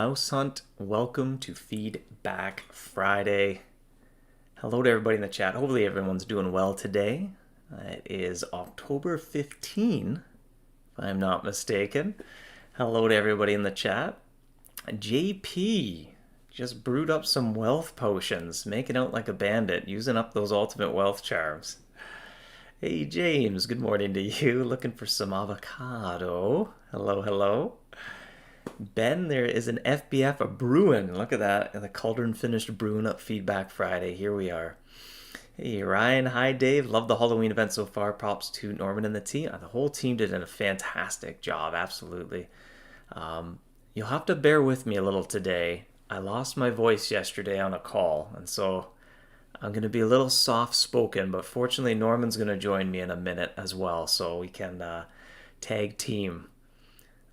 MouseHunt. Welcome to Feedback Friday. Hello to everybody in the chat. Hopefully everyone's doing well today. It is October 15, if I'm not mistaken. Hello to everybody in the chat. JP just brewed up some wealth potions, making out like a bandit, using up those ultimate wealth charms. Hey James, good morning to you. Looking for some avocado. Hello, hello. Ben, there is an FBF, a brewing. Look at that. And the cauldron finished brewing up Feedback Friday. Here we are. Hey, Ryan. Hi, Dave. Love the Halloween event so far. Props to Norman and the team. The whole team did a fantastic job. Absolutely. You'll have to bear with me a little today. I lost my voice yesterday on a call, and so I'm going to be a little soft-spoken, but fortunately Norman's going to join me in a minute as well, so we can tag team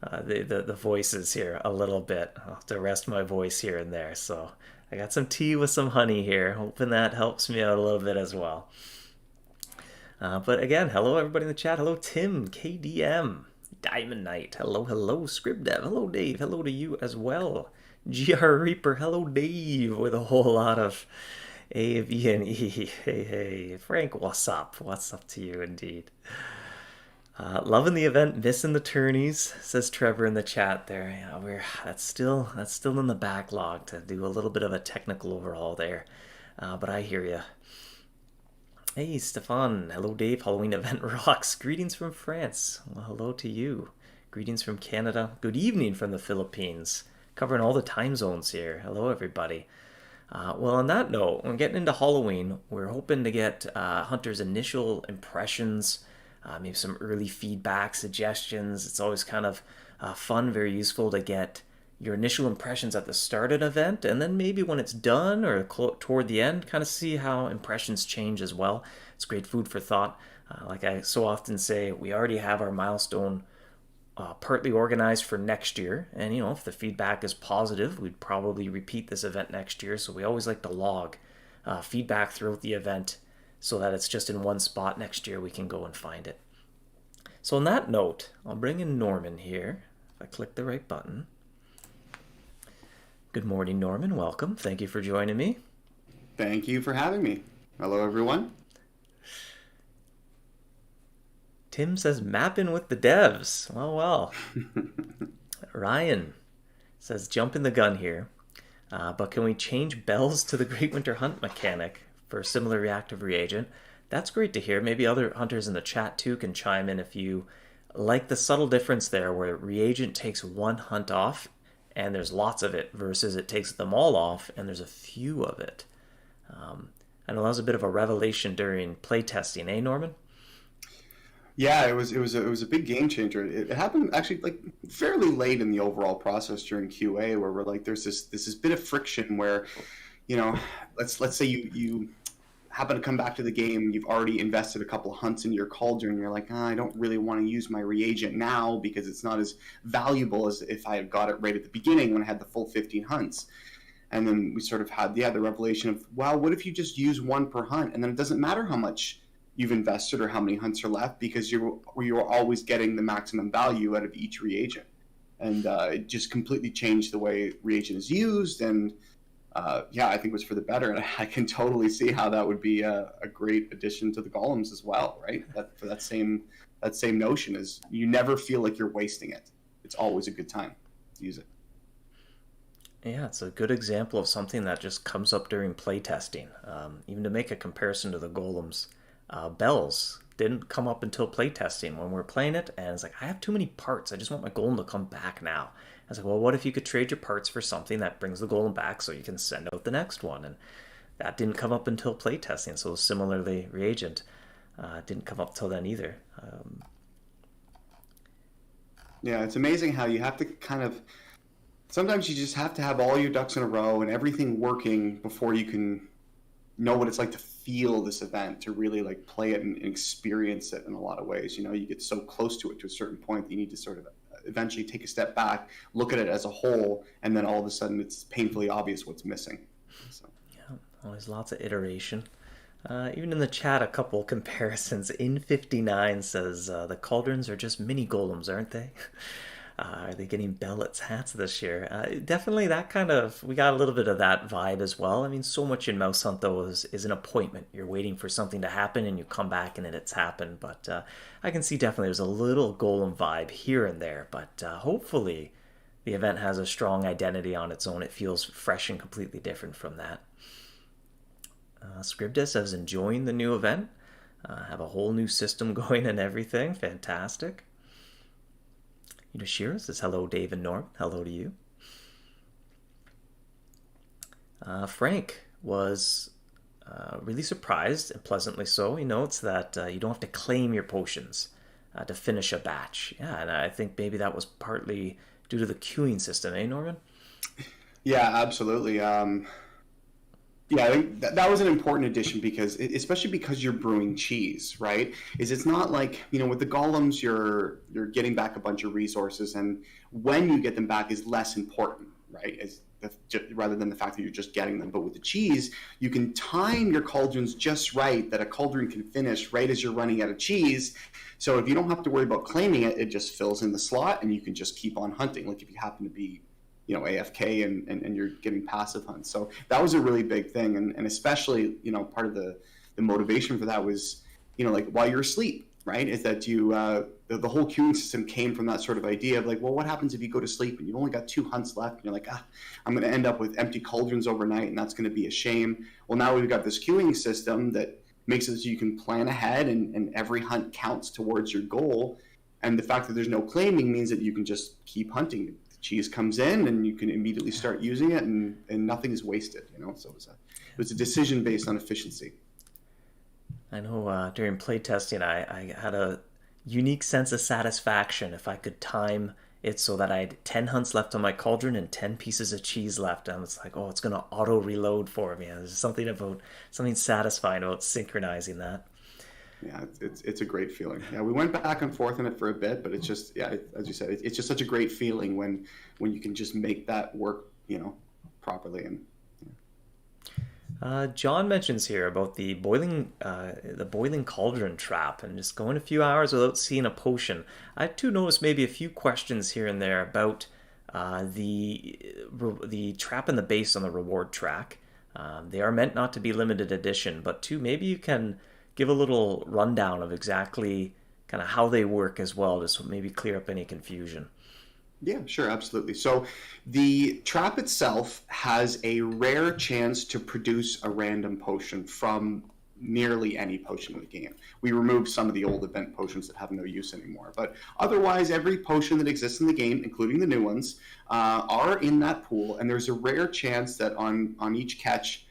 the voices here a little bit. I'll have to rest my voice here and there. So I got some tea with some honey here, hoping that helps me out a little bit as well. But again, hello everybody in the chat. Hello Tim, KDM, Diamond Knight. Hello, hello Scribdev. Hello Dave. Hello to you as well. GR Reaper. Hello Dave, with a whole lot of A, V, and E. Hey, hey. Frank, what's up? What's up to you indeed? Loving the event, missing the tourneys, says Trevor in the chat there. Yeah, that's still in the backlog to do a little bit of a technical overhaul there. But I hear you. Hey, Stefan. Hello, Dave. Halloween event rocks. Greetings from France. Well, hello to you. Greetings from Canada. Good evening from the Philippines. Covering all the time zones here. Hello, everybody. Well, on that note, when getting into Halloween, we're hoping to get Hunter's initial impressions, maybe some early feedback, suggestions. It's always kind of fun, very useful to get your initial impressions at the start of an event, and then maybe when it's done or toward the end, kind of see how impressions change as well. It's great food for thought. Like I so often say, we already have our milestone partly organized for next year, and if the feedback is positive, we'd probably repeat this event next year. So we always like to log feedback throughout the event, so that it's just in one spot. Next year we can go and find it. So on that note, I'll bring in Norman here. If I click the right button. Good morning, Norman. Welcome. Thank you for joining me. Thank you for having me. Hello, everyone. Tim says, mapping with the devs. Well. Ryan says, jumping the gun here. But can we change bells to the Great Winter Hunt mechanic for a similar reactive reagent? That's great to hear. Maybe other hunters in the chat too can chime in if you like the subtle difference there where reagent takes one hunt off and there's lots of it versus it takes them all off and there's a few of it. I know that was a bit of a revelation during playtesting, eh, Norman? Yeah, it was a big game changer. It happened actually like fairly late in the overall process during QA, where we're like, there's this bit of friction where, let's say you happen to come back to the game, you've already invested a couple of hunts into your cauldron, and you're like, I don't really want to use my reagent now because it's not as valuable as if I had got it right at the beginning when I had the full 15 hunts. And then we sort of had the revelation of, wow, what if you just use one per hunt, and then it doesn't matter how much you've invested or how many hunts are left because you're always getting the maximum value out of each reagent. And it just completely changed the way reagent is used, and I think it was for the better, and I can totally see how that would be a great addition to the golems as well, right? For that same notion is you never feel like you're wasting it. It's always a good time to use it. Yeah, it's a good example of something that just comes up during playtesting. Even to make a comparison to the golems, bells didn't come up until playtesting when we were playing it, and it's like, I have too many parts. I just want my golem to come back now. I was like, well, what if you could trade your parts for something that brings the golem back so you can send out the next one? And that didn't come up until playtesting. So similarly, reagent didn't come up till then either. Yeah, it's amazing how you have to sometimes you just have to have all your ducks in a row and everything working before you can know what it's like to feel this event, to really like play it and experience it in a lot of ways. You get so close to it to a certain point that you need to sort of eventually take a step back, look at it as a whole, and then all of a sudden it's painfully obvious what's missing. So. Yeah, always lots of iteration. Even in the chat, a couple comparisons. In 59 says the cauldrons are just mini golems, aren't they? Are they getting Bellet's hats this year? Definitely that kind of, we got a little bit of that vibe as well. I mean, so much in MouseHunt though is an appointment. You're waiting for something to happen and you come back and then it's happened. But I can see definitely there's a little Golem vibe here and there. But hopefully the event has a strong identity on its own. It feels fresh and completely different from that. Scribda says enjoying the new event. Have a whole new system going and everything. Fantastic. Shira says hello, Dave and Norm. Hello to you. Frank was really surprised, and pleasantly so. He notes that you don't have to claim your potions to finish a batch. Yeah, and I think maybe that was partly due to the queuing system, eh, Norman? Yeah, absolutely. Yeah, I think that was an important addition because, especially because you're brewing cheese, right? It's not like, with the golems, you're getting back a bunch of resources, and when you get them back is less important, right? Rather than the fact that you're just getting them. But with the cheese, you can time your cauldrons just right that a cauldron can finish right as you're running out of cheese. So if you don't have to worry about claiming it, it just fills in the slot, and you can just keep on hunting. Like if you happen to be AFK and you're getting passive hunts. So that was a really big thing. And especially, part of the motivation for that was, like while you're asleep, right? Is that the whole queuing system came from that sort of idea of like, well, what happens if you go to sleep and you've only got 2 hunts left and you're like, I'm going to end up with empty cauldrons overnight and that's going to be a shame. Well, now we've got this queuing system that makes it so you can plan ahead and every hunt counts towards your goal. And the fact that there's no claiming means that you can just keep hunting. Cheese comes in and you can immediately start using it and nothing is wasted, so it was a decision based on efficiency. I know during playtesting I had a unique sense of satisfaction if I could time it so that I had 10 hunts left on my cauldron and 10 pieces of cheese left, and it's like, oh, it's going to auto reload for me. There's something satisfying about synchronizing that. Yeah, it's a great feeling. Yeah, we went back and forth on it for a bit, but it's just, as you said, it's just such a great feeling when you can just make that work, properly. And John mentions here about the boiling cauldron trap and just going a few hours without seeing a potion. I too noticed maybe a few questions here and there about the trap and the base on the reward track. They are meant not to be limited edition, but too maybe you can give a little rundown of exactly kind of how they work as well, just maybe clear up any confusion. Yeah, sure, absolutely. So the trap itself has a rare chance to produce a random potion from nearly any potion in the game. We removed some of the old event potions that have no use anymore, but otherwise every potion that exists in the game, including the new ones, are in that pool, and there's a rare chance that on each catch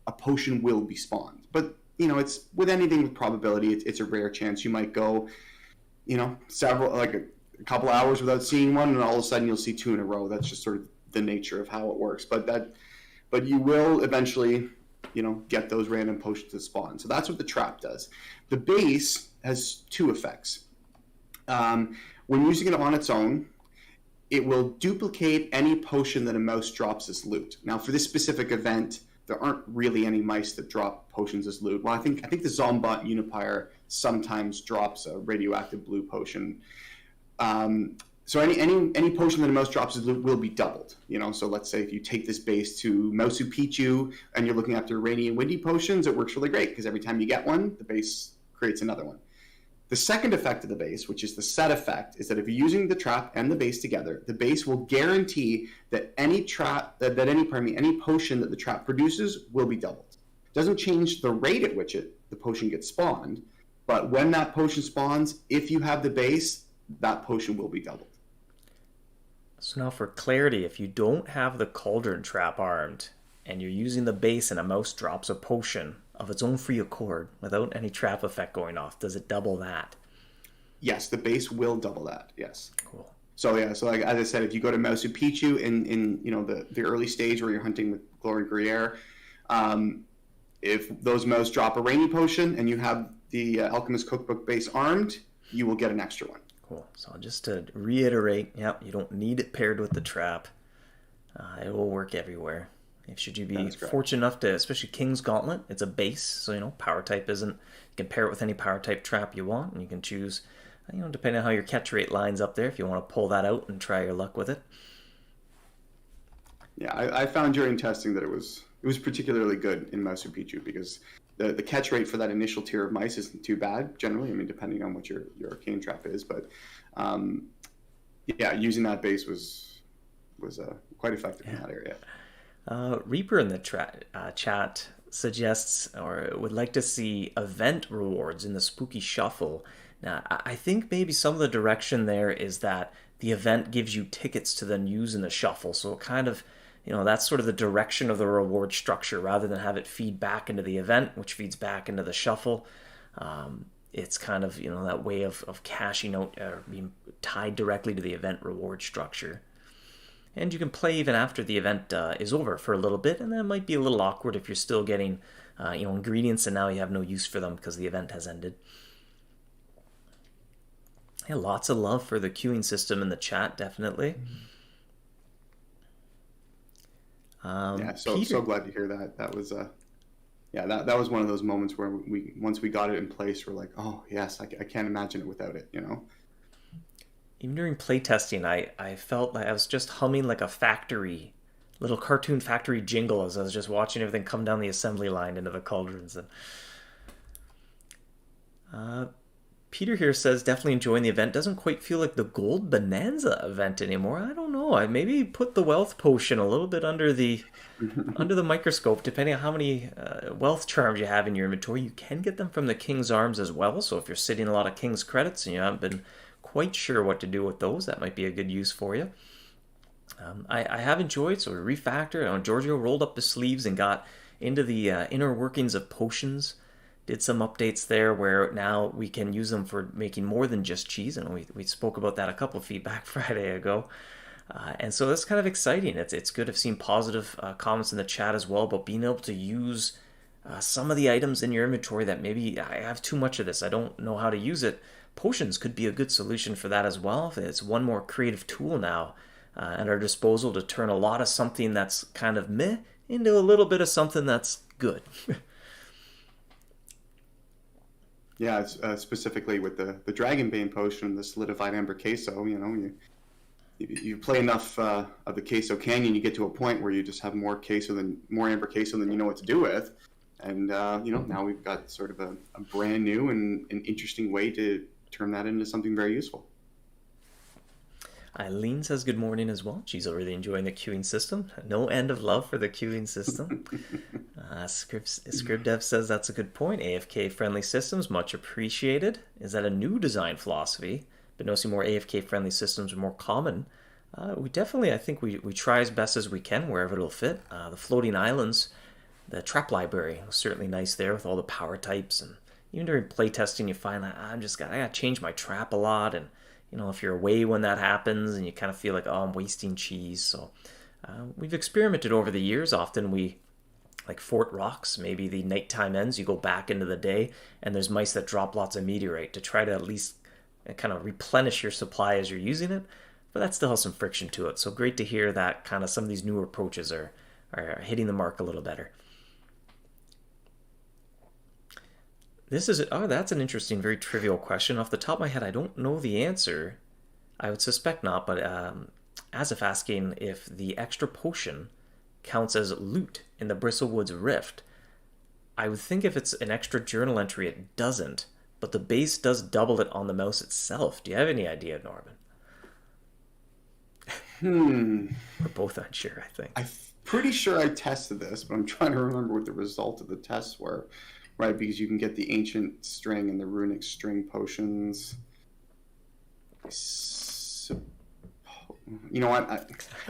a potion will be spawned. But it's with anything with probability, it's a rare chance. You might go, a couple hours without seeing one, and all of a sudden you'll see 2 in a row. That's just sort of the nature of how it works. But you will eventually, get those random potions to spawn. So that's what the trap does. The base has 2 effects. When using it on its own, it will duplicate any potion that a mouse drops as loot. Now, for this specific event, there aren't really any mice that drop potions as loot. Well, I think the Zombot Unifier sometimes drops a radioactive blue potion. So any potion that a mouse drops as loot will be doubled. So let's say if you take this base to MouseHunt and you're looking after rainy and windy potions, it works really great because every time you get one, the base creates another one. The second effect of the base, which is the set effect, is that if you're using the trap and the base together, the base will guarantee that any potion that the trap produces will be doubled. It doesn't change the rate at which the potion gets spawned, but when that potion spawns, if you have the base, that potion will be doubled. So now for clarity, if you don't have the cauldron trap armed and you're using the base and a mouse drops a potion of its own free accord without any trap effect going off, does it double that? Yes, the base will double that. Yes. Cool. So like as I said, if you go to MouseHunt in the early stage where you're hunting with Glory Gruyere, if those mouse drop a rainy potion and you have the Alchemist Cookbook base armed, you will get an extra one. Cool. So just to reiterate, you don't need it paired with the trap. It will work everywhere. Should you be fortunate enough to, especially King's Gauntlet, it's a base, so power type isn't. You can pair it with any power type trap you want, and you can choose Depending on how your catch rate lines up there, if you want to pull that out and try your luck with it. Yeah, I found during testing that it was particularly good in Mouse Pichu because the catch rate for that initial tier of mice isn't too bad generally. I mean, depending on what your arcane trap is, but yeah, using that base was quite effective in that area. Reaper in the chat suggests or would like to see event rewards in the Spooky Shuffle. Now, I think maybe some of the direction there is that the event gives you tickets to then use in the shuffle. So it kind of, that's sort of the direction of the reward structure rather than have it feed back into the event, which feeds back into the shuffle. It's kind of, that way of cashing out or being tied directly to the event reward structure. And you can play even after the event is over for a little bit, and that might be a little awkward if you're still getting, ingredients and now you have no use for them because the event has ended. Yeah, lots of love for the queuing system in the chat, definitely. Yeah, so glad to hear that. That was that was one of those moments where once we got it in place, we're like, oh yes, I can't imagine it without it. Even during playtesting, I felt like I was just humming like a little cartoon factory jingle as I was just watching everything come down the assembly line into the cauldrons. And Peter here says definitely enjoying the event. Doesn't quite feel like the Gold Bonanza event anymore. I don't know. I maybe put the wealth potion a little bit under the microscope. Depending on how many wealth charms you have in your inventory, you can get them from the King's Arms as well. So if you're sitting a lot of King's credits and you haven't been quite sure what to do with those, that might be a good use for you. I have enjoyed, so we refactored. Giorgio rolled up the sleeves and got into the inner workings of potions. Did some updates there where now we can use them for making more than just cheese, and we spoke about that a couple of Feedback Friday ago. And so that's kind of exciting. It's good. I've seen positive comments in the chat as well about being able to use some of the items in your inventory that maybe I have too much of this, I don't know how to use it. Potions could be a good solution for that as well. It's one more creative tool now at our disposal to turn a lot of something that's kind of meh into a little bit of something that's good. Yeah, specifically with the Dragonbane potion, the solidified amber queso. You play enough of the queso canyon, you get to a point where you just have more amber queso than you know what to do with, and now we've got sort of a brand new and an interesting way to turn that into something very useful. Eileen says good morning as well. She's already enjoying the queuing system. No end of love for the queuing system. Scriptdev says that's a good point. AFK friendly systems, much appreciated. Is that a new design philosophy? But noticing more AFK friendly systems are more common. We definitely, I think we try as best as we can wherever it'll fit. The floating islands, the trap library was certainly nice there with all the power types. And even during playtesting, you find that I gotta change my trap a lot, and if you're away when that happens and you kind of feel like, oh, I'm wasting cheese. So we've experimented over the years. Often we, like Fort Rocks, maybe the nighttime ends, you go back into the day and there's mice that drop lots of meteorite to try to at least kind of replenish your supply as you're using it. But that still has some friction to it. So great to hear that kind of some of these newer approaches are hitting the mark a little better. That's an interesting, very trivial question. Off the top of my head, I don't know the answer. I would suspect not, but Azif asking if the extra potion counts as loot in the Bristlewoods Rift. I would think if it's an extra journal entry, it doesn't, but the base does double it on the mouse itself. Do you have any idea, Norman? We're both unsure, I think. I'm pretty sure I tested this, but I'm trying to remember what the result of the tests were. Right, because you can get the ancient string and the runic string potions. So, you know what?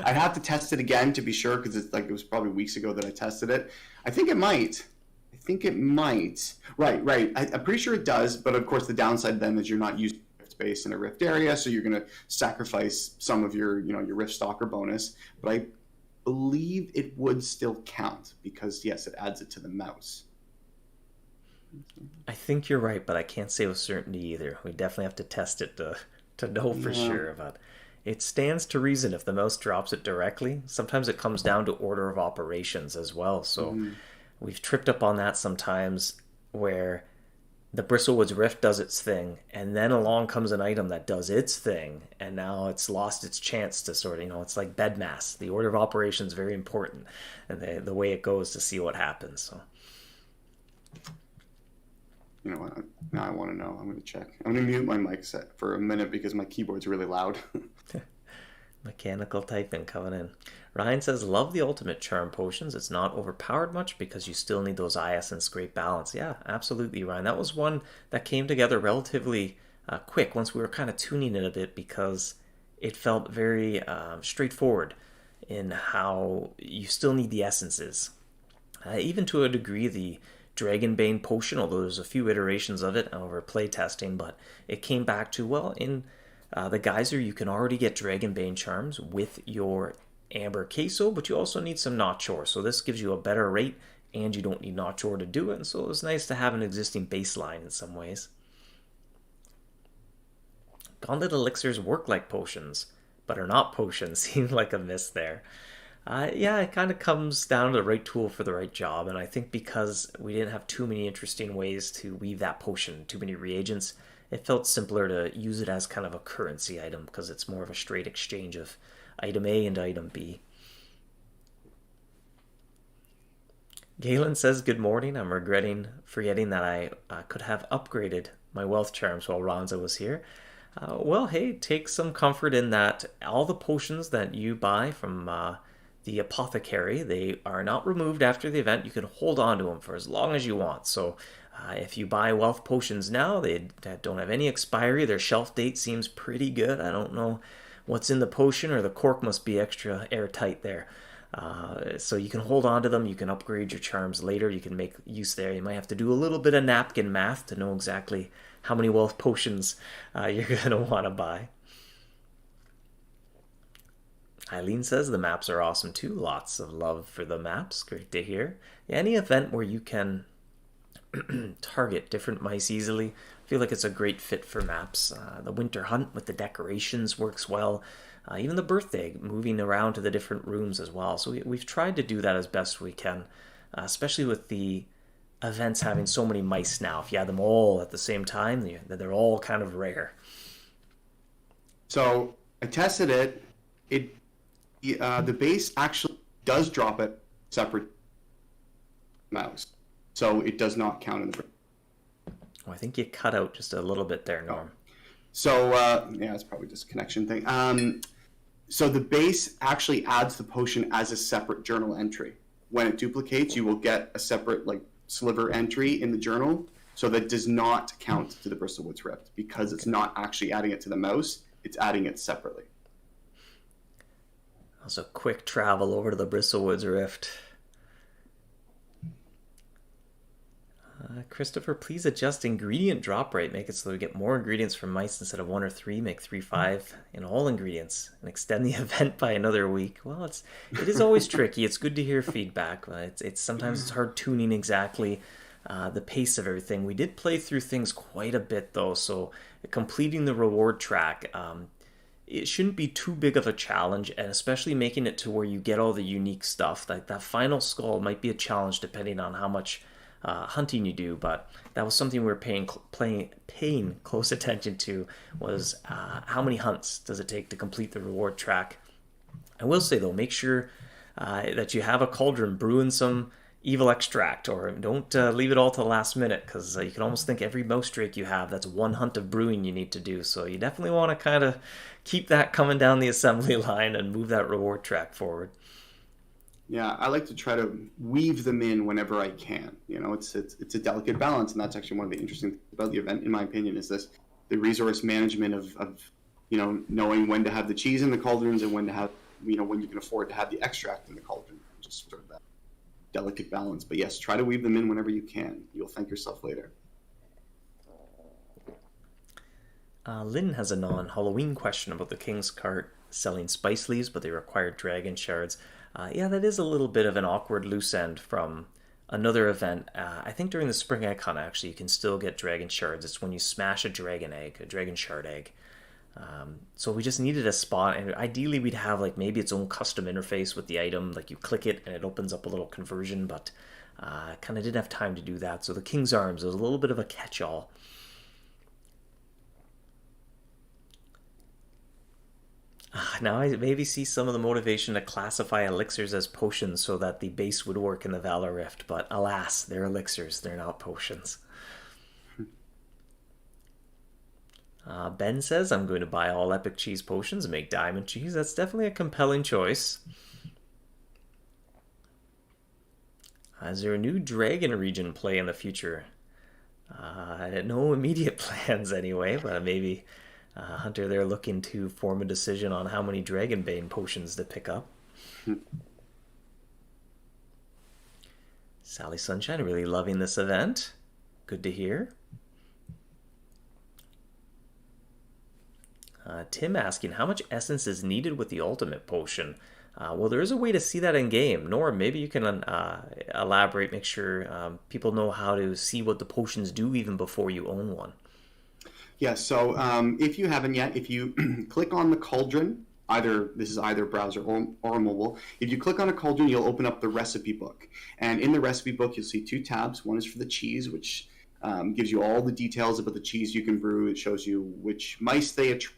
I'd have to test it again to be sure, because it was probably weeks ago that I tested it. I think it might. Right. I'm pretty sure it does, but of course the downside then is you're not using rift space in a rift area, so you're going to sacrifice some of your rift stalker bonus. But I believe it would still count because yes, it adds it to the mouse. I think you're right, but I can't say with certainty either. We definitely have to test it to know for sure. But it stands to reason if the mouse drops it directly. Sometimes it comes down to order of operations as well. So we've tripped up on that sometimes where the Bristlewood's Rift does its thing, and then along comes an item that does its thing, and now it's lost its chance to sort of, it's like bed mass. The order of operations is very important, and the way it goes to see what happens. So. You know what? Now I want to know. I'm going to check. I'm going to mute my mic set for a minute because my keyboard's really loud. Mechanical typing coming in. Ryan says, love the ultimate charm potions. It's not overpowered much because you still need those IS and scrape balance. Yeah, absolutely, Ryan. That was one that came together relatively quick once we were kind of tuning it a bit, because it felt very straightforward in how you still need the essences. Even to a degree, the Dragonbane potion, although there's a few iterations of it over playtesting, but it came back to, well, in the Geyser, you can already get Dragonbane charms with your Amber Queso, but you also need some Notchore. So this gives you a better rate, and you don't need Notchore to do it. And so it was nice to have an existing baseline in some ways. Gauntlet elixirs work like potions, but are not potions. Seemed like a miss there. Yeah, it kind of comes down to the right tool for the right job, and I think because we didn't have too many interesting ways to weave that potion, too many reagents, it felt simpler to use it as kind of a currency item, because it's more of a straight exchange of item A and item B. Galen says, good morning. I'm forgetting that I could have upgraded my wealth charms while Ronza was here. Well, hey, take some comfort in that all the potions that you buy from the apothecary, they are not removed after the event. You can hold on to them for as long as you want. So if you buy wealth potions now, they don't have any expiry. Their shelf date seems pretty good. I don't know what's in the potion, or the cork must be extra airtight there. So you can hold on to them. You can upgrade your charms later. You can make use there. You might have to do a little bit of napkin math to know exactly how many wealth potions you're going to want to buy. Eileen says the maps are awesome too. Lots of love for the maps. Great to hear. Yeah, any event where you can target different mice easily, I feel like it's a great fit for maps. The Winter Hunt with the decorations works well. Even the birthday, moving around to the different rooms as well. So we've tried to do that as best we can, especially with the events having so many mice now. If you have them all at the same time, they're all kind of rare. So I tested it. The base actually does drop it separate mouse, so it does not count in the. Oh, I think you cut out just a little bit there, Norm. So yeah, it's probably just a connection thing. So the base actually adds the potion as a separate journal entry. When it duplicates, you will get a separate sliver entry in the journal. So that does not count to the Bristlewood's Rift, because it's not actually adding it to the mouse. It's adding it separately. So quick travel over to the Bristlewood's Rift. Christopher, please adjust ingredient drop rate. Make it so we get more ingredients from mice instead of 1 or 3. Make 3, 5 in all ingredients, and extend the event by another week. Well, it is always tricky. It's good to hear feedback. It's sometimes it's hard tuning exactly the pace of everything. We did play through things quite a bit though, so completing the reward track, it shouldn't be too big of a challenge, and especially making it to where you get all the unique stuff. Like that final skull might be a challenge depending on how much hunting you do, but that was something we were paying close attention to, was how many hunts does it take to complete the reward track. I will say though, make sure that you have a cauldron brewing some evil extract, or don't leave it all to the last minute, because you can almost think every mouse drake you have, that's one hunt of brewing you need to do. So you definitely want to kind of keep that coming down the assembly line and move that reward track forward. Yeah, I like to try to weave them in whenever I can. It's a delicate balance, and that's actually one of the interesting things about the event, in my opinion, is the resource management of knowing when to have the cheese in the cauldrons and when to have when you can afford to have the extract in the cauldron. Just sort of that delicate balance. But yes, try to weave them in whenever you can. You'll thank yourself later. Lynn has a non-Halloween question about the King's Cart selling spice leaves, but they require dragon shards. Yeah, that is a little bit of an awkward loose end from another event. I think during the Spring Egg Hunt, actually, you can still get dragon shards. It's when you smash a dragon shard egg. So we just needed a spot, and ideally we'd have maybe its own custom interface with the item. You click it and it opens up a little conversion, but Kind of didn't have time to do that. So the King's Arms was a little bit of a catch-all. Now I maybe see some of the motivation to classify elixirs as potions so that the base would work in the Valor Rift, but alas, they're elixirs, they're not potions. Ben says, I'm going to buy all epic cheese potions and make diamond cheese. That's definitely a compelling choice. Is there a new dragon region play in the future? No immediate plans anyway, but maybe Hunter, they're looking to form a decision on how many Dragonbane potions to pick up. Sally Sunshine, really loving this event. Good to hear. Tim asking, how much essence is needed with the ultimate potion? Well, there is a way to see that in game. Norm, maybe you can elaborate, make sure people know how to see what the potions do even before you own one. Yeah, so if you haven't yet, if you click on the cauldron, this is either browser or mobile, if you click on a cauldron, you'll open up the recipe book. And in the recipe book, you'll see two tabs. One is for the cheese, which gives you all the details about the cheese you can brew. It shows you which mice they attract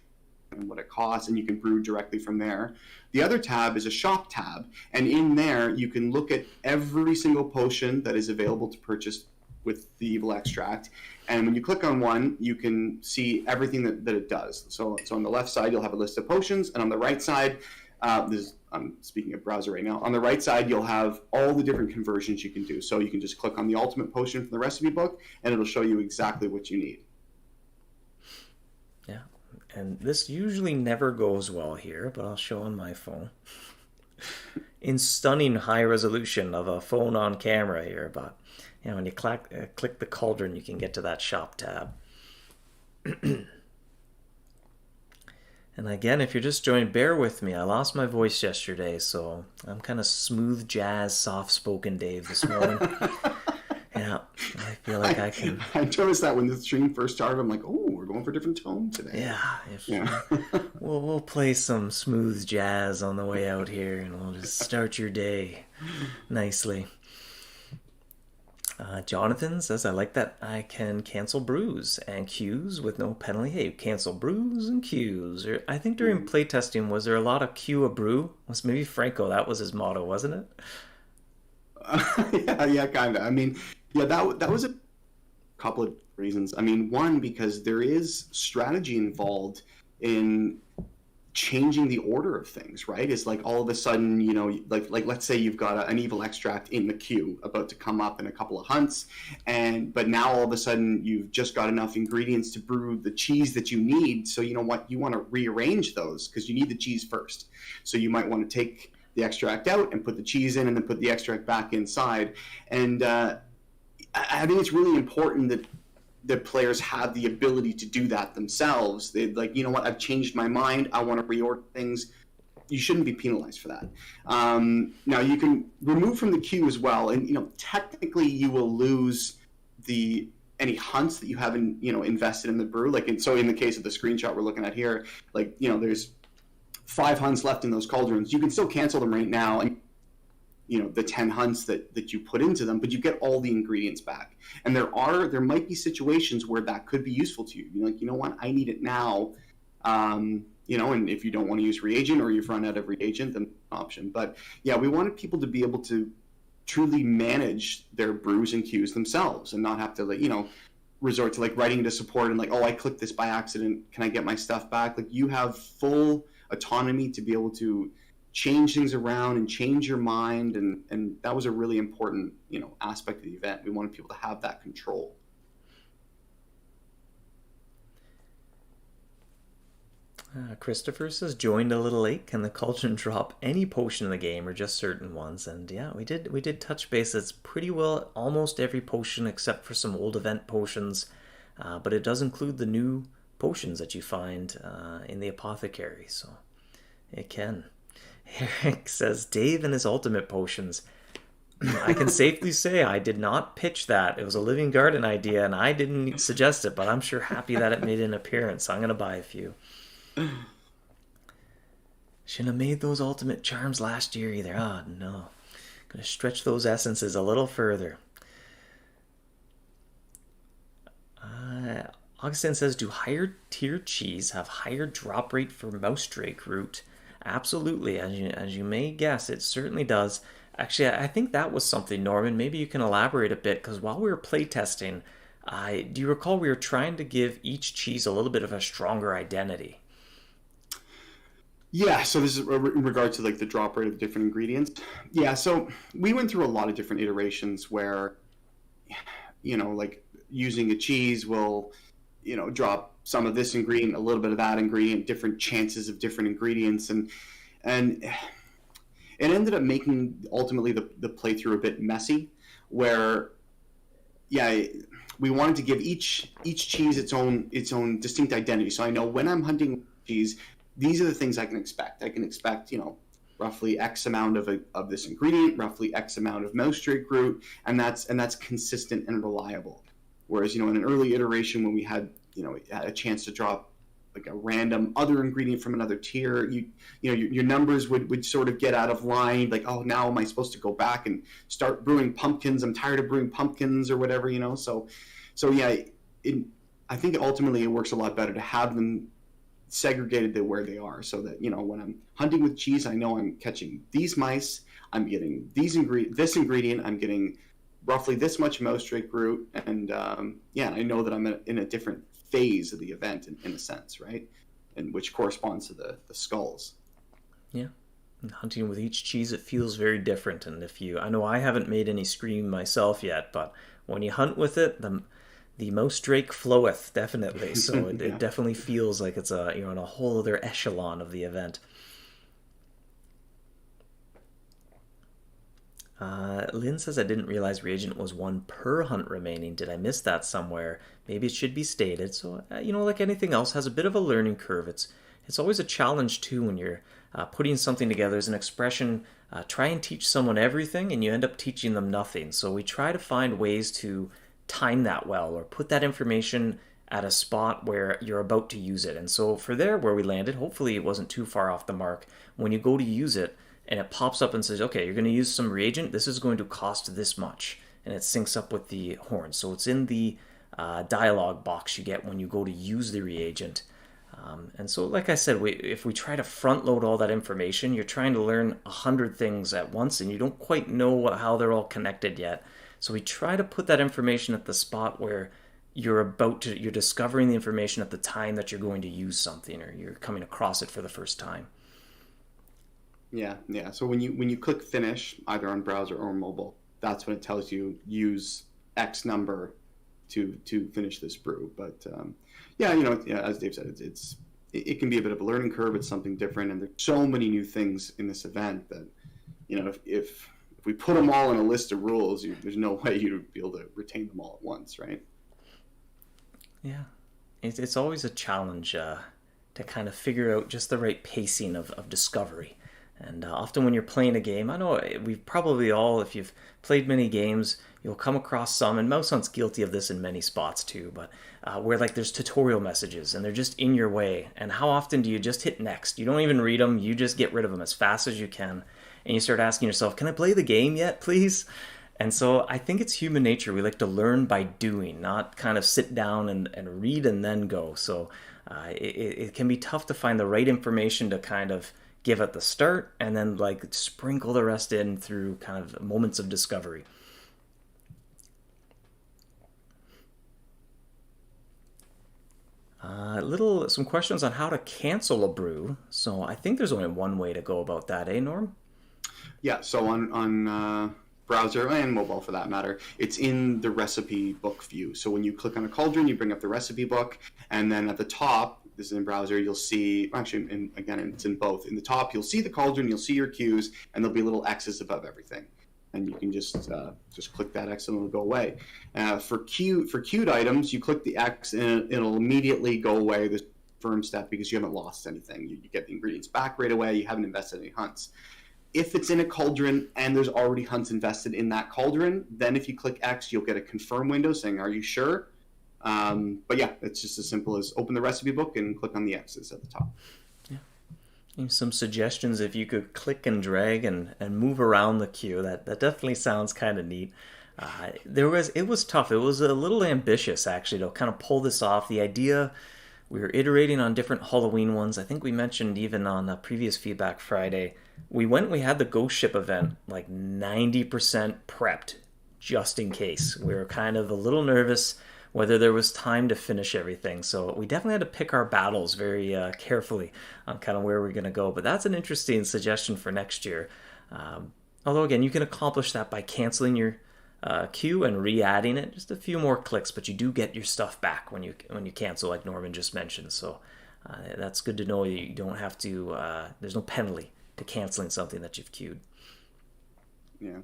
and what it costs, and you can brew directly from there. The other tab is a shop tab, and in there you can look at every single potion that is available to purchase with the evil extract. And when you click on one, you can see everything that it does. So on the left side, you'll have a list of potions, and on the right side, I'm speaking of browser right now. On the right side, you'll have all the different conversions you can do. So you can just click on the ultimate potion from the recipe book, and it'll show you exactly what you need. Yeah, and this usually never goes well here, but I'll show on my phone. In stunning high resolution of a phone on camera here, but when you click the cauldron, you can get to that shop tab. And again, if you're just joining, bear with me. I lost my voice yesterday, so I'm kind of smooth jazz, soft-spoken Dave this morning. Yeah, I feel like I can... I noticed that when the stream first started, I'm like, oh, we're going for a different tone today. Yeah. We'll play some smooth jazz on the way out here, and we'll just start your day nicely. Jonathan says, I like that I can cancel brews and queues with no penalty. Hey, cancel brews and queues. I think during playtesting, was there a lot of queue a brew? Was maybe Franco, that was his motto, wasn't it? Yeah, kind of. I mean, yeah, that was a couple of reasons. I mean, one, because there is strategy involved in changing the order of things, right? It's like all of a sudden, like let's say you've got an evil extract in the queue about to come up in a couple of hunts, but now all of a sudden you've just got enough ingredients to brew the cheese that you need. So you know what? You want to rearrange those because you need the cheese first. So you might want to take the extract out and put the cheese in and then put the extract back inside. And I think it's really important that players have the ability to do that themselves. They're like, you know what, I've changed my mind. I want to reorder things. You shouldn't be penalized for that. Now, you can remove from the queue as well. And, technically you will lose any hunts that you haven't, invested in the brew. So in the case of the screenshot we're looking at here, there's 5 hunts left in those cauldrons. You can still cancel them right now. And, the 10 hunts that you put into them, but you get all the ingredients back. And there might be situations where that could be useful to you. You're like, you know what, I need it now. And if you don't want to use reagent or you've run out of reagent, then option. But yeah, we wanted people to be able to truly manage their brews and queues themselves and not have to resort to writing to support and oh, I clicked this by accident. Can I get my stuff back? You have full autonomy to be able to change things around and change your mind, and that was a really important aspect of the event. We wanted people to have that control. Christopher says, joined a little late. Can the cauldron drop any potion in the game or just certain ones? And yeah, we did touch base. It's pretty well almost every potion except for some old event potions, but it does include the new potions that you find in the apothecary, so it can. Eric says, Dave and his ultimate potions. I can safely say I did not pitch that. It was a Living Garden idea, and I didn't suggest it, but I'm sure happy that it made an appearance. I'm going to buy a few. Shouldn't have made those ultimate charms last year either. Oh, no. Gonna stretch those essences a little further. Augustin says, do higher tier cheese have higher drop rate for mouse drake root? Absolutely, as you may guess, it certainly does. Actually, I think that was something, Norman. Maybe you can elaborate a bit, because while we were playtesting, do you recall we were trying to give each cheese a little bit of a stronger identity? Yeah, so this is in regard to like the drop rate of the different ingredients. Yeah, so we went through a lot of different iterations where, like using a cheese will, drop some of this ingredient, a little bit of that ingredient, different chances of different ingredients, and it ended up making ultimately the playthrough a bit messy, where yeah, we wanted to give each cheese its own distinct identity. So I know when I'm hunting cheese, these are the things I can expect. I can expect, roughly X amount of this ingredient, roughly X amount of mouse drake root, and that's consistent and reliable. Whereas, in an early iteration when we had, a chance to drop like a random other ingredient from another tier, your numbers would sort of get out of line. Like, oh, now am I supposed to go back and start brewing pumpkins? I'm tired of brewing pumpkins or whatever, So yeah, I think ultimately it works a lot better to have them segregated to where they are, so that when I'm hunting with cheese, I know I'm catching these mice, I'm getting this ingredient, I'm getting roughly this much mouse drake root, and I know that I'm in a different phase of the event in a sense, right? And which corresponds to the skulls. Yeah. And hunting with each cheese, it feels very different. And I know I haven't made any scream myself yet, but when you hunt with it, the mouse drake floweth, definitely. So it, Yeah. it definitely feels like it's in a whole other echelon of the event. Lynn says, I didn't realize reagent was one per hunt remaining. Did I miss that somewhere? Maybe it should be stated. So, like anything else, has a bit of a learning curve. It's always a challenge, too, when you're putting something together as an expression. Try and teach someone everything, and you end up teaching them nothing. So we try to find ways to time that well, or put that information at a spot where you're about to use it. And so for where we landed, hopefully it wasn't too far off the mark. When you go to use it, and it pops up and says, okay, you're going to use some reagent. This is going to cost this much. And it syncs up with the horn. So it's in the dialog box you get when you go to use the reagent. And so, like I said, if we try to front load all that information, you're trying to learn 100 things at once, and you don't quite know how they're all connected yet. So we try to put that information at the spot where you're discovering the information at the time that you're going to use something, or you're coming across it for the first time. Yeah. So when you click finish, either on browser or mobile, that's when it tells you use X number to finish this brew. But as Dave said, it can be a bit of a learning curve. It's something different, and there's so many new things in this event that if we put them all in a list of rules, there's no way you'd be able to retain them all at once, right? Yeah, it's always a challenge to kind of figure out just the right pacing of discovery. And often when you're playing a game, I know we've probably all, if you've played many games, you'll come across some, and MouseHunt's guilty of this in many spots too, but where like there's tutorial messages and they're just in your way. And how often do you just hit next? You don't even read them, you just get rid of them as fast as you can. And you start asking yourself, can I play the game yet, please? And so I think it's human nature. We like to learn by doing, not kind of sit down and read and then go. So it can be tough to find the right information to kind of give at the start and then like sprinkle the rest in through kind of moments of discovery. Some questions on how to cancel a brew. So I think there's only one way to go about that, eh, Norm? Yeah, so on browser and mobile for that matter, it's in the recipe book view. So when you click on a cauldron, you bring up the recipe book, and then at the top, this is in browser, you'll see, actually, again, it's in both. In the top, you'll see the cauldron, you'll see your cues, and there'll be little X's above everything. And you can just click that X and it'll go away. For queued items, you click the X and it'll immediately go away, the firm step, because you haven't lost anything. You get the ingredients back right away, you haven't invested any hunts. If it's in a cauldron and there's already hunts invested in that cauldron, then if you click X, you'll get a confirm window saying, are you sure? But yeah, it's just as simple as open the recipe book and click on the X's at the top. Some suggestions if you could click and drag and move around the queue. That definitely sounds kind of neat. It was tough. It was a little ambitious actually to kind of pull this off. The idea we were iterating on different Halloween ones. I think we mentioned even on the previous Feedback Friday. We had the Ghost Ship event like 90% prepped just in case. We were kind of a little nervous whether there was time to finish everything. So we definitely had to pick our battles very carefully on kind of where we're going to go. But that's an interesting suggestion for next year. Although, again, you can accomplish that by canceling your queue and re-adding it. Just a few more clicks, but you do get your stuff back when you cancel, like Norman just mentioned. So that's good to know. You don't have to. There's no penalty to canceling something that you've queued. Yeah,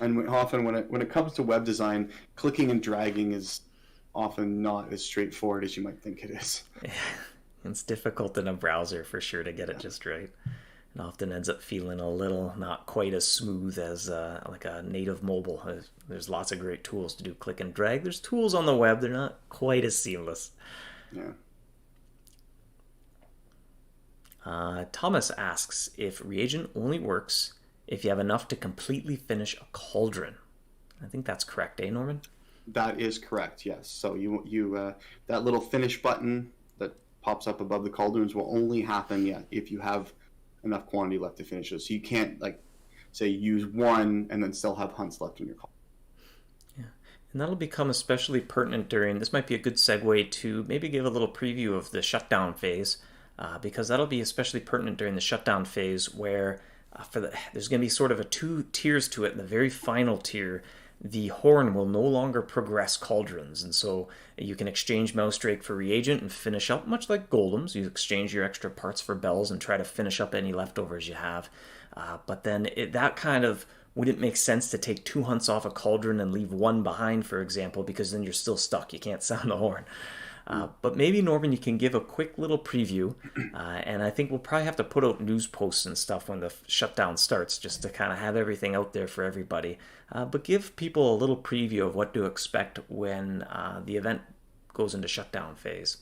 and often when it comes to web design, clicking and dragging is often not as straightforward as you might think it is. It's difficult in a browser for sure to get it just right. It often ends up feeling a little not quite as smooth as like a native mobile. There's lots of great tools to do click and drag. There's tools on the web. They're not quite as seamless. Yeah. Thomas asks if Reagent only works if you have enough to completely finish a cauldron. I think that's correct, eh, Norman? That is correct, yes. So you that little finish button that pops up above the cauldrons will only happen if you have enough quantity left to finish it. So you can't, like, say, use one and then still have hunts left in your cauldron. Yeah, and that'll become especially pertinent during, this might be a good segue to maybe give a little preview of the shutdown phase, because that'll be especially pertinent during the shutdown phase where there's going to be sort of a 2 tiers to it. In the very final tier, the horn will no longer progress cauldrons, and so you can exchange Mouse Drake for Reagent and finish up, much like golems. You exchange your extra parts for bells and try to finish up any leftovers you have. But then that kind of wouldn't make sense to take 2 hunts off a cauldron and leave 1 behind, for example, because then you're still stuck. You can't sound the horn. But maybe, Norman, you can give a quick little preview, and I think we'll probably have to put out news posts and stuff when the shutdown starts, just to kind of have everything out there for everybody. But give people a little preview of what to expect when the event goes into shutdown phase.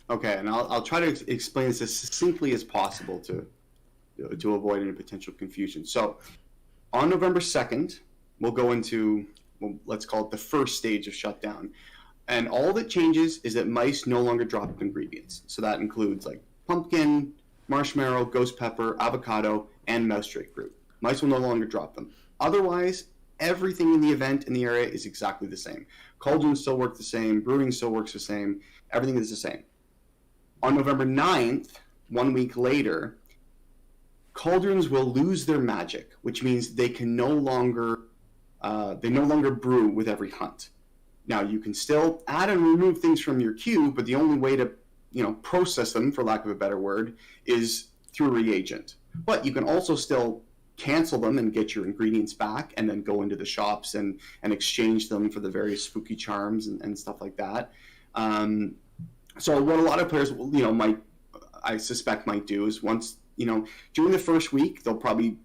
Okay, and I'll try to explain this as succinctly as possible to avoid any potential confusion. So, on November 2nd, we'll go into, well, let's call it the first stage of shutdown. And all that changes is that mice no longer drop ingredients. So that includes like pumpkin, marshmallow, ghost pepper, avocado, and mouse drake root. Mice will no longer drop them. Otherwise, everything in the event in the area is exactly the same. Cauldrons still work the same, brewing still works the same, everything is the same. On November 9th, 1 week later, cauldrons will lose their magic, which means they can no longer brew with every hunt. Now, you can still add and remove things from your queue, but the only way to, process them, for lack of a better word, is through Reagent. But you can also still cancel them and get your ingredients back and then go into the shops and exchange them for the various spooky charms and stuff like that. So what a lot of players, I suspect might do is once, during the first week, they'll probably,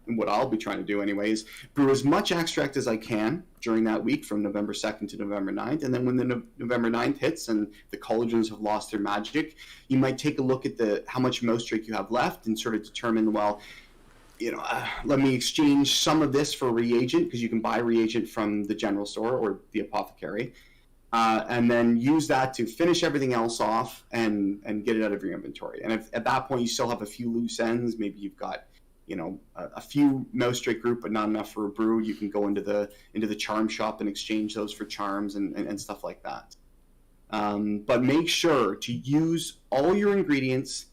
what I'll be trying to do anyway, is brew as much extract as I can during that week from November 2nd to November 9th. And then when the November 9th hits and the cauldrons have lost their magic, you might take a look at how much mouse drake you have left and sort of determine, well, let me exchange some of this for Reagent, because you can buy Reagent from the general store or the apothecary, and then use that to finish everything else off and get it out of your inventory. And if at that point you still have a few loose ends, maybe you've got a few mouse drake group, but not enough for a brew, you can go into the charm shop and exchange those for charms and stuff like that. But make sure to use all your ingredients,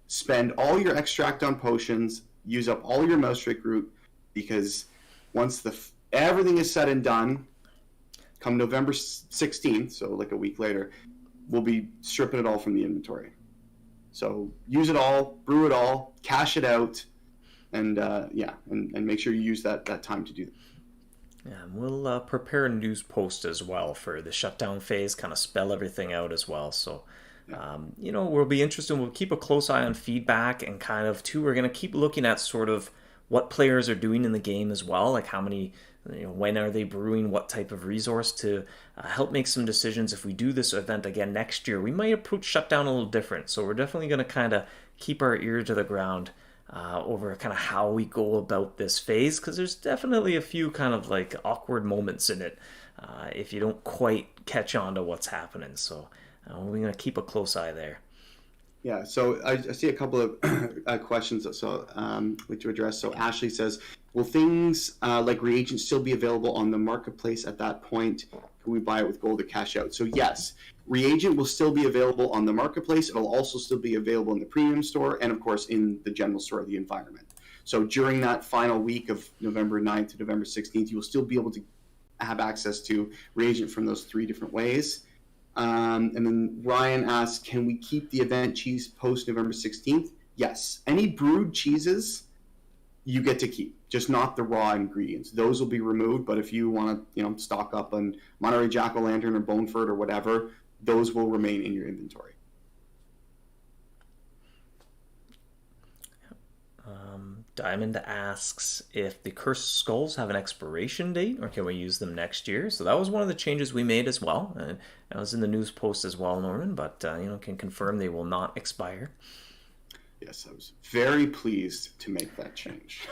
spend all your extract on potions, use up all your mouse drake root, because once everything is said and done, come November 16th, so like a week later, we'll be stripping it all from the inventory. So use it all, brew it all, cash it out, and make sure you use that time to do that. Yeah, and we'll prepare a news post as well for the shutdown phase, kind of spell everything out as well. So, we'll be interested. We'll keep a close eye on feedback, and kind of, too, we're going to keep looking at sort of what players are doing in the game as well, like how many, when are they brewing, what type of resource, to help make some decisions. If we do this event again next year, we might approach shutdown a little different. So we're definitely going to kind of keep our ear to the ground over kind of how we go about this phase, because there's definitely a few kind of like awkward moments in it if you don't quite catch on to what's happening. So we're going to keep a close eye there. Yeah, so I see a couple of questions to address. So Ashley says, will things like reagents still be available on the marketplace at that point? Can we buy it with gold to cash out? So yes, reagent will still be available on the marketplace. It'll also still be available in the premium store and, of course, in the general store of the environment. So during that final week of November 9th to November 16th, you will still be able to have access to reagent from those 3 different ways. And then Ryan asks, can we keep the event cheese post November 16th? Yes. Any brewed cheeses you get to keep, just not the raw ingredients. Those will be removed, but if you want to, stock up on Monterey Jack-o'-lantern or Boneford or whatever, those will remain in your inventory. Diamond asks if the Cursed Skulls have an expiration date, or can we use them next year? So that was one of the changes we made as well. And that was in the news post as well, Norman, but can confirm they will not expire. Yes, I was very pleased to make that change.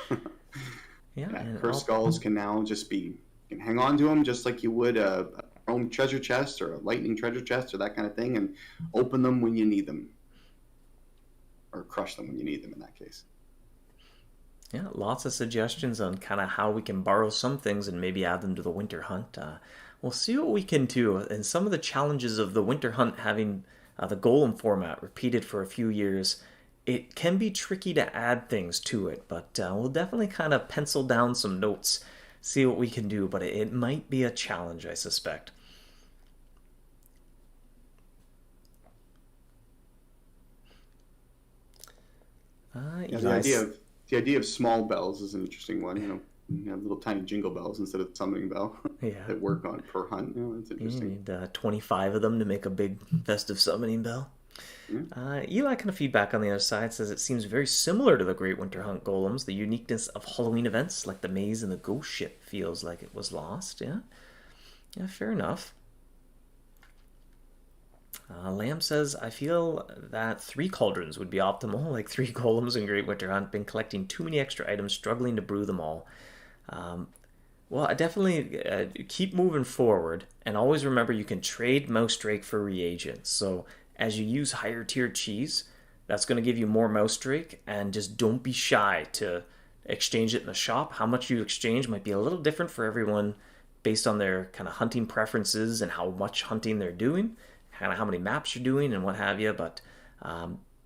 Yeah, Cursed Skulls can now just be, you can hang on to them just like you would a Chrome treasure chest or a lightning treasure chest or that kind of thing, and open them when you need them. Or crush them when you need them in that case. Yeah, lots of suggestions on kind of how we can borrow some things and maybe add them to the winter hunt. We'll see what we can do. And some of the challenges of the winter hunt having the golem format repeated for a few years, it can be tricky to add things to it, but we'll definitely kind of pencil down some notes, see what we can do, but it might be a challenge, I suspect. The idea of small bells is an interesting one. You have little tiny jingle bells instead of summoning bell that work on per hunt. That's interesting. You need 25 of them to make a big festive summoning bell. Eli kind of feedback on the other side says it seems very similar to the Great Winter Hunt golems. The uniqueness of Halloween events like the maze and the ghost ship feels like it was lost. Yeah, fair enough. Lamb says, I feel that 3 cauldrons would be optimal, like 3 golems in Great Winter Hunt. Been collecting too many extra items, struggling to brew them all. Well, I definitely keep moving forward, and always remember you can trade Mouse Drake for reagents. So as you use higher tier cheese, that's going to give you more Mouse Drake, and just don't be shy to exchange it in the shop. How much you exchange might be a little different for everyone based on their kind of hunting preferences and how much hunting they're doing, kind of how many maps you're doing and what have you. But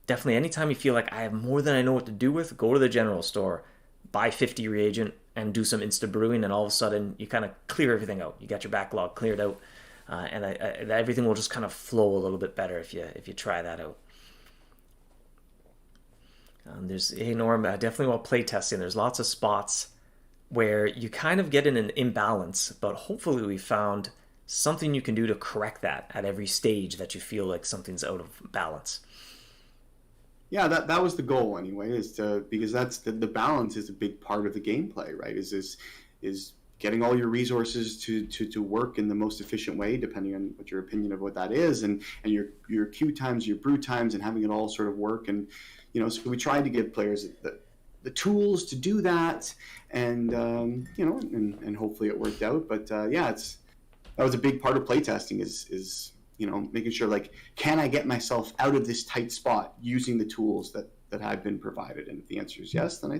definitely anytime you feel like I have more than I know what to do with, go to the general store, buy 50 reagent and do some insta brewing, and all of a sudden you kind of clear everything out. You got your backlog cleared out, and everything will just kind of flow a little bit better if you try that out. Hey Norm, definitely while playtesting, there's lots of spots where you kind of get in an imbalance, but hopefully we found something you can do to correct that at every stage that you feel like something's out of balance. Yeah, that was the goal anyway, because that's the balance is a big part of the gameplay, right? Is getting all your resources to work in the most efficient way, depending on what your opinion of what that is, and your queue times, your brew times, and having it all sort of work. And so we tried to give players the tools to do that, and and hopefully it worked out. But that was a big part of playtesting is making sure, like, can I get myself out of this tight spot using the tools that I've been provided? And if the answer is yes, then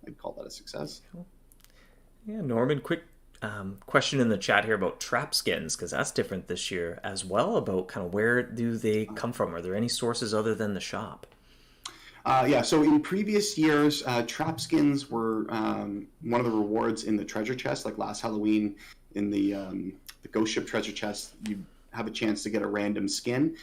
I'd call that a success. Cool. Yeah, Norman, quick question in the chat here about trap skins, because that's different this year as well, about kind of where do they come from? Are there any sources other than the shop? So in previous years, trap skins were one of the rewards in the treasure chest, like last Halloween in the Ghost Ship treasure chest, you have a chance to get a random skin.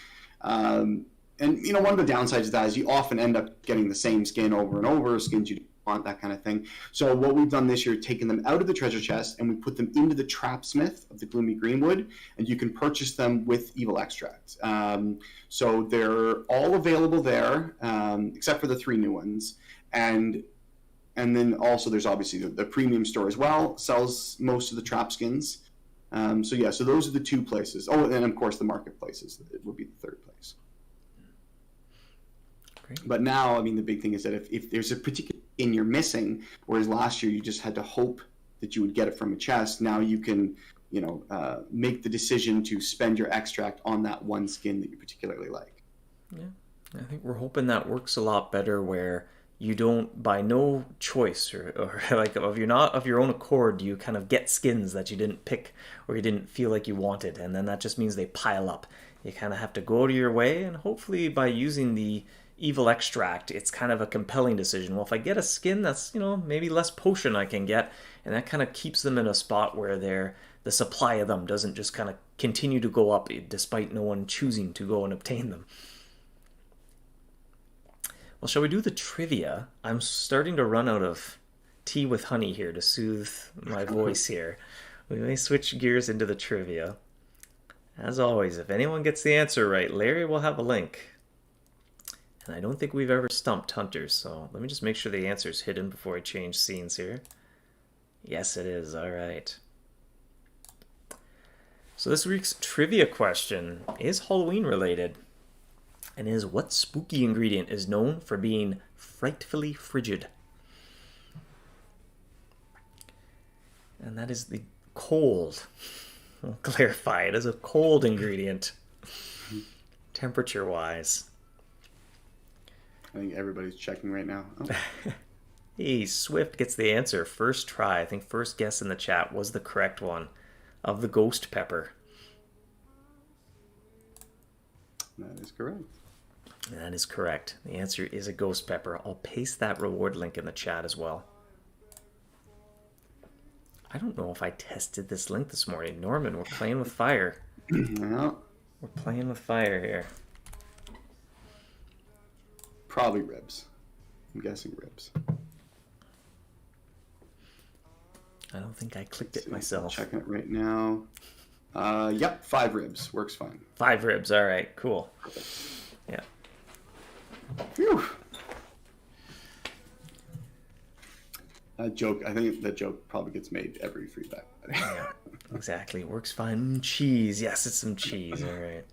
And one of the downsides of that is you often end up getting the same skin over and over, skins you don't want, that kind of thing. So what we've done this year, taken them out of the treasure chest and we put them into the Trapsmith of the Gloomy Greenwood, and you can purchase them with Evil Extract. So they're all available there, except for the 3 new ones. And then also there's obviously the premium store as well, sells most of the trap skins. So those are the 2 places. Oh, and of course the marketplaces would be the 3rd place. Great. But now, I mean, the big thing is that if there's a particular skin you're missing, whereas last year you just had to hope that you would get it from a chest, now you can, make the decision to spend your extract on that one skin that you particularly like. Yeah. I think we're hoping that works a lot better where you don't, by no choice or like of your own accord, you kind of get skins that you didn't pick or you didn't feel like you wanted, and then that just means they pile up. You kind of have to go out of your way, and hopefully by using the evil extract, it's kind of a compelling decision. Well, if I get a skin that's, maybe less potion I can get, and that kind of keeps them in a spot where the supply of them doesn't just kind of continue to go up despite no one choosing to go and obtain them. Well, shall we do the trivia? I'm starting to run out of tea with honey here to soothe my voice here. We may switch gears into the trivia. As always, if anyone gets the answer right, Larry will have a link. And I don't think we've ever stumped hunters, so let me just make sure the answer is hidden before I change scenes here. Yes, it is. All right. So this week's trivia question is Halloween related, and is what spooky ingredient is known for being frightfully frigid? And that is the cold. I'll clarify, it is a cold ingredient, temperature-wise. I think everybody's checking right now. Oh. Hey, Swift gets the answer first try. I think first guess in the chat was the correct one, of the ghost pepper. That is correct. That is correct. The answer is a ghost pepper. I'll paste that reward link in the chat as well. I don't know if I tested this link this morning. Norman, we're playing with fire. Yeah. We're playing with fire here. Probably ribs. I'm guessing ribs. I don't think I clicked it myself. I'm checking it right now. Yep, 5 ribs. Works fine. 5 ribs. All right, cool. Perfect. Yeah. Phew. Joke. I think that joke probably gets made every feedback. Yeah, exactly. Works fine. Cheese. Yes, it's some cheese. All right.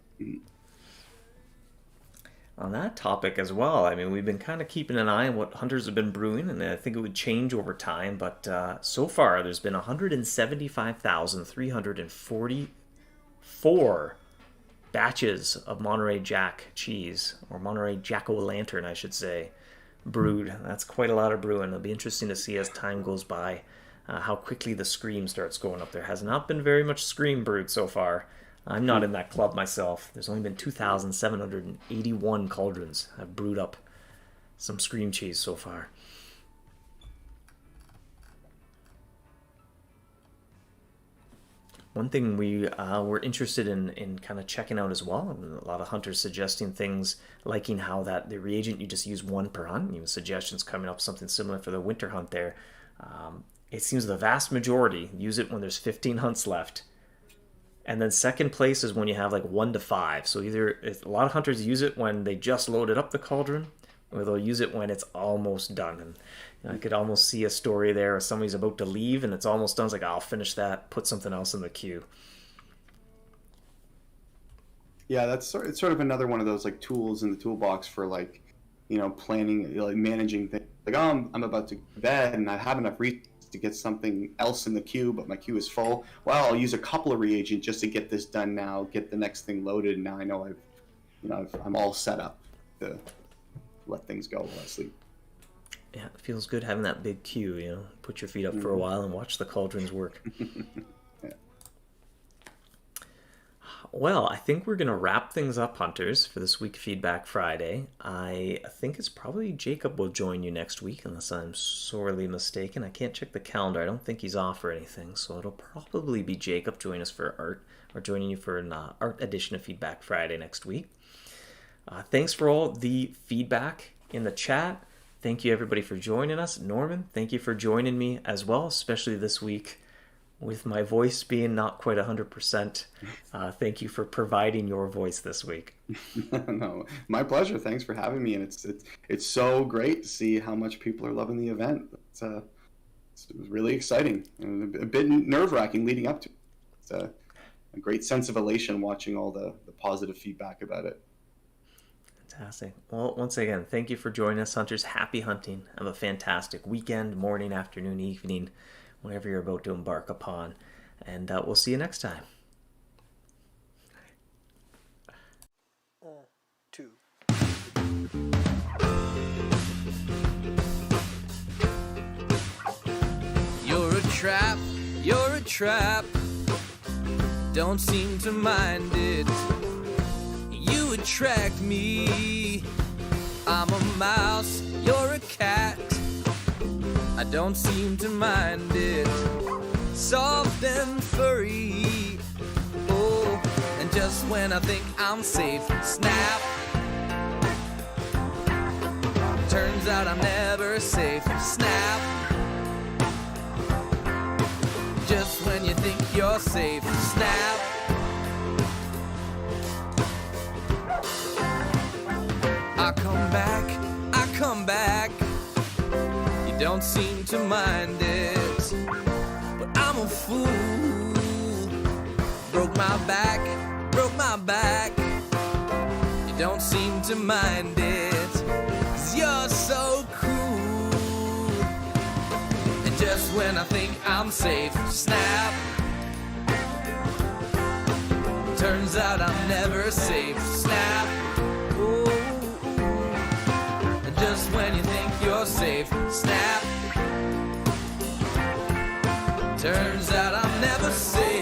On that topic as well, I mean, we've been kind of keeping an eye on what hunters have been brewing, and I think it would change over time, but so far there's been 175,344 batches of Monterey Jack cheese, or Monterey Jack-o'-lantern, I should say, brewed. That's quite a lot of brewing. It'll be interesting to see as time goes by how quickly the Scream starts going up. There has not been very much Scream brewed so far. I'm not in that club myself. There's only been 2,781 cauldrons have brewed up some Scream cheese so far. One thing we were interested in kind of checking out as well, and a lot of hunters suggesting things, liking how that the reagent, you just use 1 per hunt. Even suggestions coming up, something similar for the winter hunt there. It seems the vast majority use it when there's 15 hunts left. And then second place is when you have like 1 to 5. So either a lot of hunters use it when they just loaded up the cauldron, or they'll use it when it's almost done. And I could almost see a story there where somebody's about to leave and it's almost done. It's like, I'll finish that, put something else in the queue. Yeah, it's sort of another one of those like tools in the toolbox for like, planning, like managing things. Like, oh, I'm about to go to bed and I have enough resources to get something else in the queue, but my queue is full. Well, I'll use a couple of reagents just to get this done now, get the next thing loaded, and now I know I'm all set up to let things go while I sleep. Yeah, it feels good having that big queue, put your feet up for a while and watch the cauldrons work. Yeah. Well, I think we're going to wrap things up, hunters, for this week Feedback Friday. I think it's probably Jacob will join you next week, unless I'm sorely mistaken. I can't check the calendar. I don't think he's off or anything, so it'll probably be Jacob joining us for art, or joining you for an art edition of Feedback Friday next week. Thanks for all the feedback in the chat. Thank you, everybody, for joining us. Norman, thank you for joining me as well, especially this week with my voice being not quite 100%. Thank you for providing your voice this week. No, my pleasure. Thanks for having me. And it's so great to see how much people are loving the event. It was really exciting and a bit nerve-wracking leading up to it. It's a great sense of elation watching all the positive feedback about it. Fantastic. Well, once again, thank you for joining us, hunters. Happy hunting. Have a fantastic weekend, morning, afternoon, evening, whatever you're about to embark upon. And we'll see you next time. 2. You're a trap, don't seem to mind it. You attract me, I'm a mouse, you're a cat. I don't seem to mind it. Soft and furry, oh, and just when I think I'm safe, snap. Turns out I'm never safe, snap. Just when you think you're safe, snap. I come back. You don't seem to mind it, but I'm a fool. Broke my back. You don't seem to mind it, 'cause you're so cool. And just when I think I'm safe, snap. Turns out I'm never safe, snap. Ooh. And just when you think you're safe, snap. Turns out I'm never safe.